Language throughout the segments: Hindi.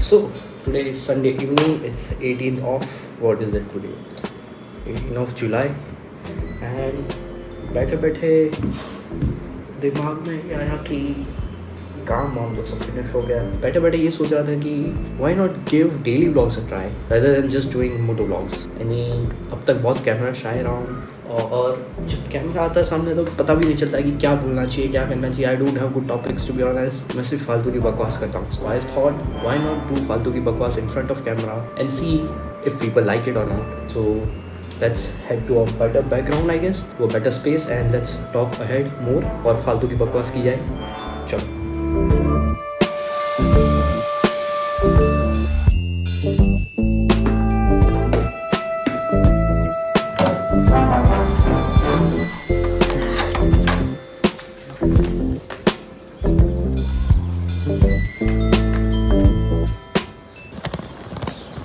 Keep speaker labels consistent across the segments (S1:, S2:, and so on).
S1: So today is Sunday evening. It's 18th of what is it today? 18th of July. And बैठे बैठे दिमाग में ये आया कि काम वाम तो सब फिनिश हो गया. बैठे बैठे ये सोच रहा था कि why not give daily blogs a try rather than just doing moto blogs. अब तक बहुत कैमरा ट्राई रहा हूँ और जब कैमरा आता है सामने तो पता भी नहीं चलता है कि क्या बोलना चाहिए, क्या करना चाहिए. I don't have good topics to be honest. मैं सिर्फ फालतू की बकवास करता हूँ. So I thought why not do फालतू की बकवास in front of camera and see if people like it और not. So let's head to a better background, I guess, to a better space, and let's talk ahead more और फालतू की बकवास की जाए. चलो.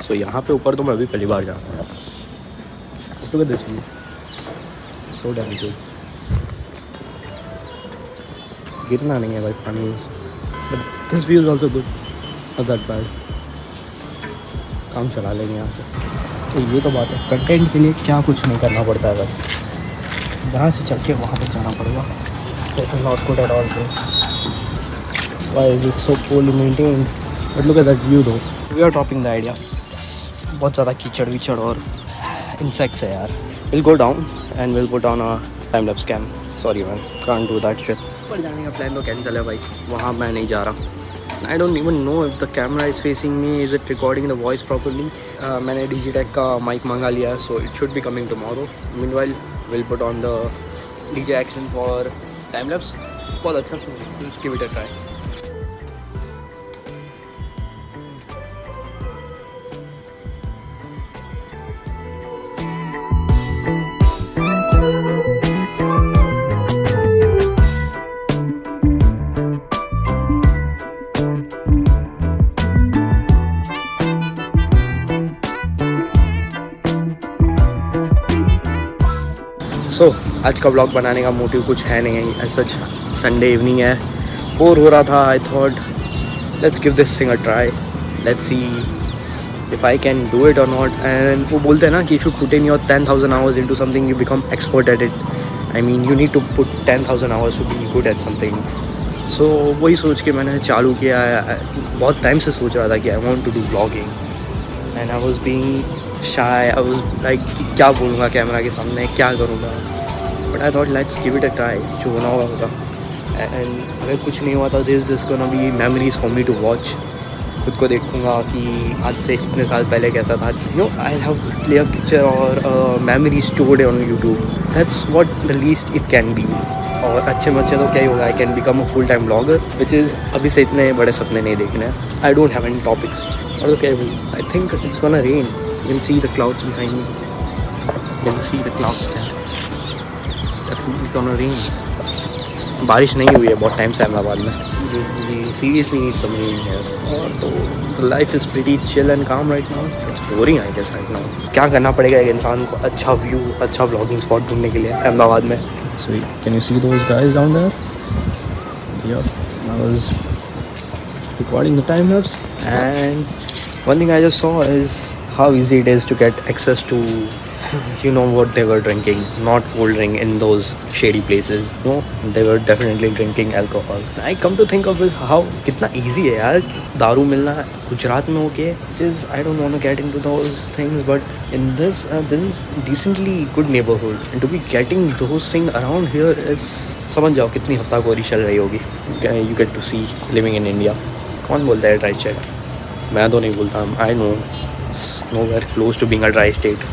S1: So यहाँ पे ऊपर तो मैं अभी पहली बार जा रहा हूँ. Look at this view. So damn good. गिरना नहीं है भाई पानी में. But this view is also good. Not that bad. काम चला लेंगे यहाँ से. तो ये तो बात है. कंटेंट के लिए क्या कुछ नहीं करना पड़ता है भाई. जहाँ से चल के वहाँ तक जाना पड़ेगा. This is not good at all bro. Why is this so poorly maintained? But look at that view though. We are topping the idea. बहुत ज़्यादा कीचड़ वीचड़ और insects है यार. We'll go down and we'll put on a time lapse cam. Sorry man, can't do that shit. ऊपर जाने का प्लान तो कैंसिल है भाई. वहाँ मैं नहीं जा रहा. I don't even know if the camera is facing me. Is it recording the voice properly? मैंने Digitech का mic मंगा लिया, so it should be coming tomorrow. Meanwhile, we'll put on the DJ action for time lapse. बहुत अच्छा. Let's give it a try. सो आज का ब्लॉग बनाने का मोटिव कुछ है नहीं है. एज सच संडे इवनिंग है. बोर हो रहा था. I thought let's give this thing a try. Let's see if I can do it और नॉट. एंड वो बोलते हैं ना कि if you put in your 10,000 hours into something you become expert at it. I mean you need to put 10,000 hours to be good at something. So वही सोच के मैंने चालू किया. बहुत टाइम से सोच रहा था कि I want to do blogging and I was being shy. I was like क्या बोलूँगा कैमरा के सामने, क्या करूँगा. But I thought let's give it a try. जो होना होगा. एंड अगर कुछ नहीं हुआ था this this gonna be memories for me to watch. खुद को देखूँगा कि आज से इतने साल पहले कैसा था. You know I have clear picture और memory stored on YouTube. That's what the least it can be. और अच्छे में अच्छा तो क्या ही होगा. I can become a full time blogger which is अभी से इतने बड़े सपने नहीं देखने हैं. I don't have any topics. और तो क्या I think it's gonna rain. You can see the clouds behind me. You can see the clouds there. It's definitely gonna rain. बारिश नहीं हुई है बहुत टाइम से अहमदाबाद में. We seriously need some rain here. और तो the life is pretty chill and calm right now. It's boring I guess right now. क्या करना पड़ेगा एक इंसान को अच्छा व्यू, अच्छा vlogging spot ढूंढने के लिए अहमदाबाद में. So can you see those guys down there? Yep. I was recording the time lapse and one thing I just saw is how easy it is to get access to, you know what they were drinking. Not cold drink in those shady places. No, they were definitely drinking alcohol. I come to think of is how कितना easy है यार दारू मिलना गुजरात में होके. Which is I don't want to get into those things, but in this is decently good neighborhood, and to be getting those things around here is समझ जाओ कितनी हफ्ताखोरी चल रही होगी. You get to see living in India. कौन बोलता है ड्राई चेक. मैं तो नहीं बोलता. I know it's nowhere close to being a dry state.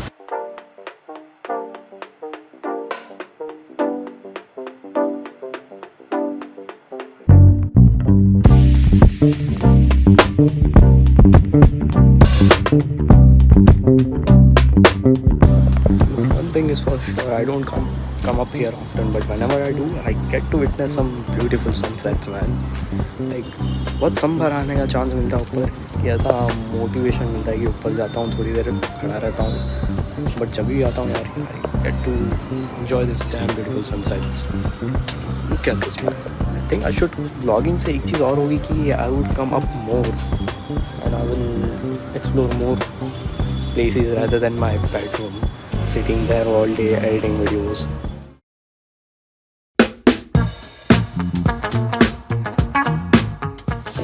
S1: One thing is for sure, I don't come up here often, but whenever I do, I get to witness some beautiful sunsets, man. Like बहुत कम बार आने का चांस मिलता है ऊपर कि ऐसा मोटिवेशन मिलता है कि ऊपर जाता हूँ थोड़ी देर खड़ा रहता हूँ. बट जब भी आता हूँ यार I get to enjoy this damn beautiful sunsets. Look at this man. Think I should blogging से एक चीज़ और होगी कि I would come up more and I will explore more places rather than my bedroom, sitting there all day editing videos.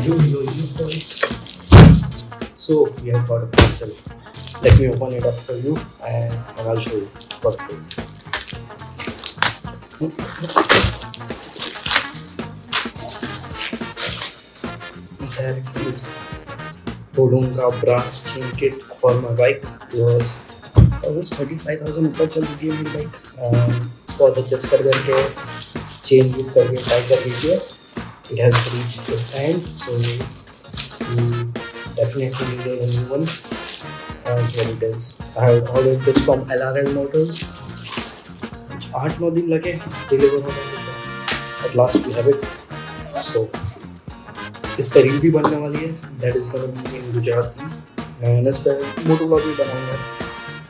S1: Yo boys. So we have got a parcel. Let me open it up for you and I'll show you what it is. There it is. Bolunga brass chain kit for my bike. It was almost 35,000 ऊपर चल चुकी है मेरी बाइक. बहुत अच्छे से कर करके चेन बुक करके टाइट कर दीजिए. It has reached this end, so you definitely need a new one. And here it is. I have ordered this from LRL Motors. 8-9 दिन लगे डिलीवर होने में. At last we have it. So इस पर रील भी बनने वाली है. That is gonna be in Gujarat. And इस पर मोटो व्लॉग भी बनाऊंगा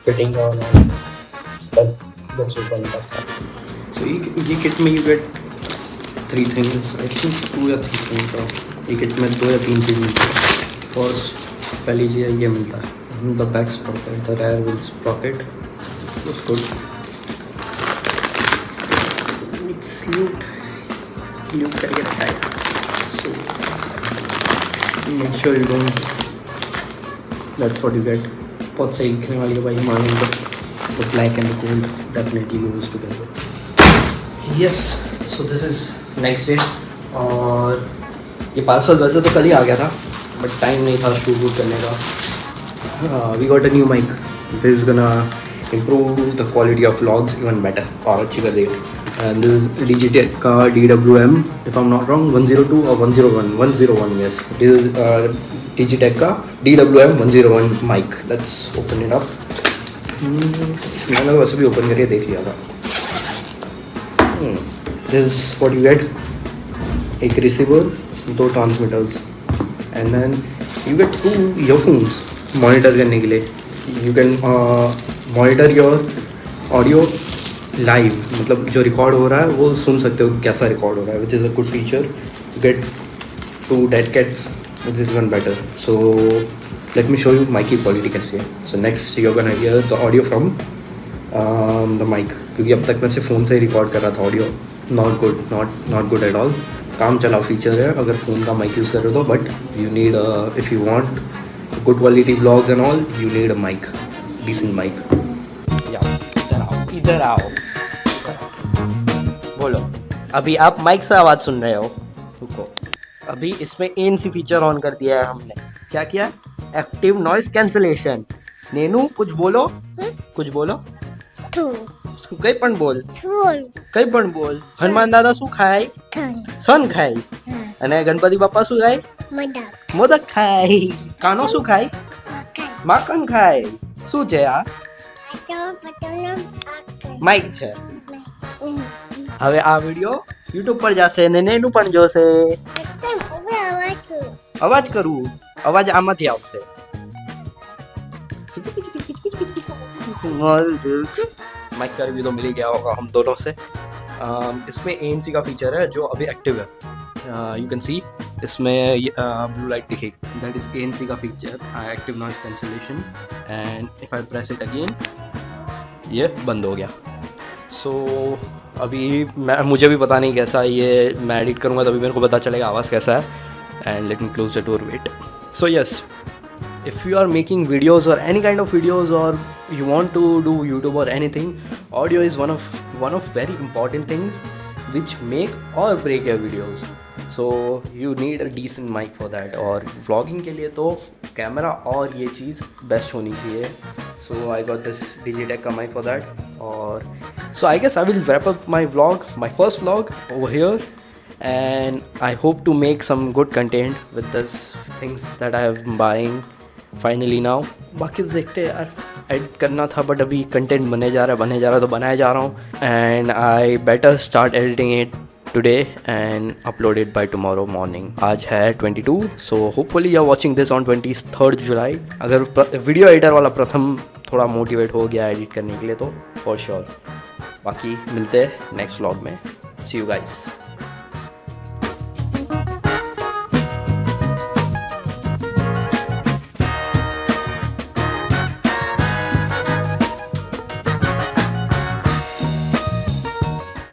S1: फिटिंग का और लेट्स ओपन इट अप. सो ये किट में you get 3 things. I think 2 या 3 थिंग्स. ये किट में 2 या 3 चीज़ मिलती है. फर्स्ट पहली चीज़ ये मिलता है the back Sprocket, the rear wheel Sprocket. उसको इट्स ल्यूट करके रखा है. सो make sure you don't, that's what you get. बहुत सही दिखने वाली है भाई मानेंगे. The black and the gold definitely goes together. Yes, so this is next day. और ये पार्सल वैसे तो कल ही आ गया था बट टाइम नहीं था शूट करने का. We got a new mic. This is gonna improve the quality of vlogs even better. और अच्छी कर देगा. And this is Digitech का DWM, if I'm not wrong, 102 or 101, 101, yes. This is Digitech का DWM 101 mic. Let's open it up. मैंने वैसे भी ओपन करके देख लिया था. This is what you get. एक receiver, 2 transmitters, and then you get 2 earphones monitor करने के लिए. You can monitor your audio live, मतलब जो रिकॉर्ड हो रहा है वो सुन सकते हो कैसा रिकॉर्ड हो रहा है, which is a good feature. Get 2 dead cats which is one better. So let me show you mic की क्वालिटी कैसी है. So next you are gonna hear the audio from the mic, क्योंकि अब तक मैं सिर्फ फ़ोन से ही रिकॉर्ड कर रहा था audio. Not good at all. काम चला फीचर है अगर फ़ोन का माइक यूज़ कर रहे हो तो, but you need if you want good quality blogs and all you need a mic, decent mic. इधर आओ. बोलो. अभी आप माइक से आवाज़ सुन रहे हो. रुको. अभी इसमें ANC फीचर ऑन कर दिया है हमने. क्या किया? Active noise cancellation. नेनू कुछ बोलो. कुछ बोलो. कई पण बोल. कई पण बोल. हनुमान दादा શું ખાય? सन ખાય. અને ગણપતિ બાપા શું ખાય? મોદક ખાય. કાનો શું ખાય? માખણ ખાય. શું છે આ? માઇક છે. હવે આ વિડિયો YouTube પર જશે અને નેનું પણ જોશે. અવાજ કરું. અવાજ આમાંથી આવશે. माइक का रिव्यू तो मिल ही गया होगा हम दोनों से. इसमें ANC का फीचर है जो अभी एक्टिव है. यू कैन सी इसमें ब्लू लाइट दिखेगी. दैट इज़ ANC का feature, active noise cancellation. And if I press it again ये बंद हो गया. सो अभी मुझे भी पता नहीं कैसा ये मैं एडिट करूँगा तभी मेरे को पता चलेगा आवाज़ कैसा है. And let me close the door. Wait. So yes, if you are making videos or any kind of videos or you want to do YouTube or anything, audio is one of very important things which make or break your videos. So you need a decent mic for that. और vlogging के लिए तो कैमरा और ये चीज़ बेस्ट होनी चाहिए. So I got this Digitech का mic for that. और so I guess I will wrap up my vlog, my first vlog over here. And I hope to make some good content with this things that I have buying finally now. बाकी तो देखते हैं यार, एडिट करना था बट अभी कंटेंट बने जा रहा है तो बनाया जा रहा हूँ. And I better start editing it today and upload it by tomorrow morning. आज है 22, so hopefully you are watching this on 23 July. अगर वीडियो एडिटर वाला प्रथम थोड़ा मोटिवेट हो गया एडिट करने के लिए तो फॉर श्योर. बाकी मिलते हैं नेक्स्ट व्लॉग में. सी यू गाइस.